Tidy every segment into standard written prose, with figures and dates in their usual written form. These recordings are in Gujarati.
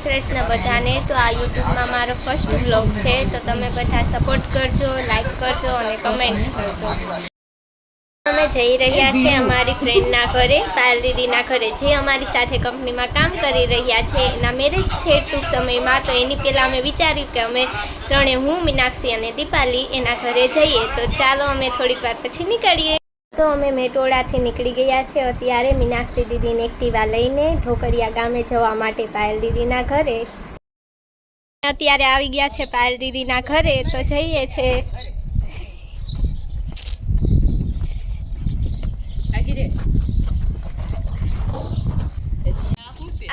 કૃષ્ણ બધાને। તો આ યુટ્યુબમાં મારો ફર્સ્ટ બ્લોગ છે, તો તમે બધા સપોર્ટ કરજો, લાઈક કરજો અને કમેન્ટ કરજો। અમે જઈ રહ્યા છે અમારી ફ્રેન્ડના ઘરે, પાયલ દીદીના ઘરે, જે અમારી સાથે કંપનીમાં કામ કરી રહ્યા છે। એના મેરેજ છે ટૂંક સમયમાં, તો એની પહેલાં અમે વિચાર્યું કે અમે ત્રણે, હું, મીનાક્ષી અને દીપાલી એના ઘરે જઈએ। તો ચાલો અમે થોડીક વાર પછી નીકળીએ। તો અમે મેટોડાથી નીકળી ગયા છે અત્યારે મીનાક્ષી દીદીને એક્ટિવા લઈને ઢોકરિયા ગામે જવા માટે પાયલ દીદીના ઘરે। અત્યારે આવી ગયા છે પાયલ દીદીના ઘરે, તો જઈએ છે।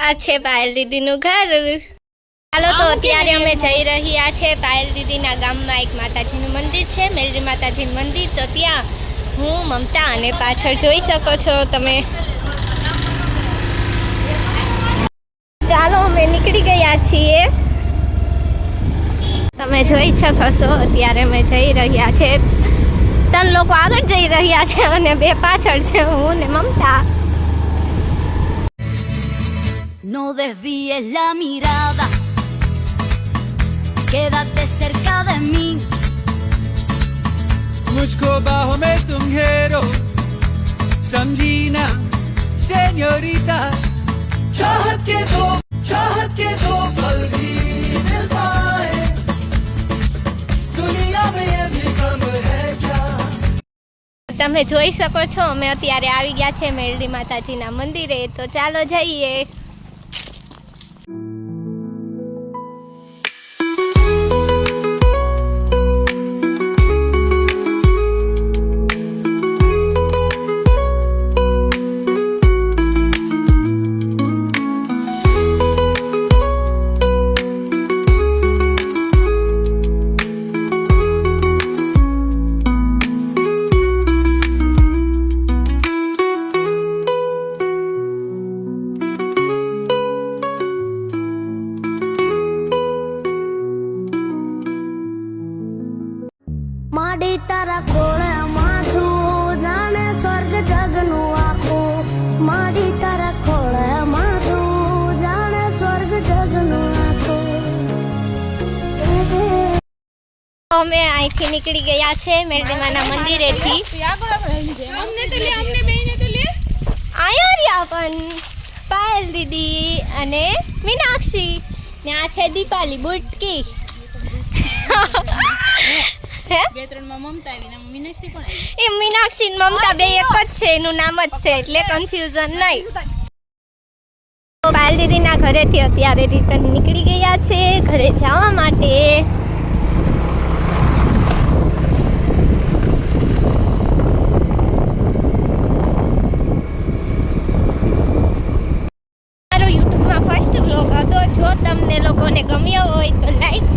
આ છે પાયલ દીદીનું ઘર। ચાલો તો અત્યારે અમે જઈ રહ્યા છે પાયલ દીદીના ગામમાં એક માતાજીનું મંદિર છે, મેલડી માતાજીનું મંદિર। તો ત્યાં હું, મમતા અને પાછળ જોઈ શકો છો તમે। ચાલો અમે નીકળી ગયા છીએ, તમે જોઈ શકો છો। અત્યારે અમે જઈ રહ્યા છે, 3 લોકો આગળ જઈ રહ્યા છે અને 2 પાછળ છે, હું ને મમતા। No desvíes la mirada, quédate cerca de mí. मुझको बाहों में तुम घेरो, समझी ना सेñorita। चाहत के दो पल भी मिल पाए, दुनिया में ये भी कम है क्या। તમે જોઈ શકો છો અમે અત્યારે આવી ગયા છે મેલડી માતાજીના મંદિરે। તો ચાલો જઈએ। માડી તારા ખોળે માથું જાણે સ્વર્ગ જગનું આખું, માડી તારા ખોળે માથું જાણે સ્વર્ગ જગનું આખું। અમે અહીંથી નીકળી ગયા છે મેલડીમાના મંદિરેથી। આયા રહ્યા પણ પાયલ દીદી અને મીનાક્ષી, ત્યાં છે દીપાલી બુટકી। એ મીનાક્ષી ને મમતા બે એક જ છે, એનું નામ જ છે, એટલે કન્ફ્યુઝન નહીં। પાયલ દીદીના ઘરેથી અત્યારે રિટર્ન નીકળી ગયા છે ઘરે જવા માટે। મારો યુટ્યુબમાં ફર્સ્ટ બ્લોગ હતો। જો તમને લોકોને ગમ્યો હોય તો લાઈક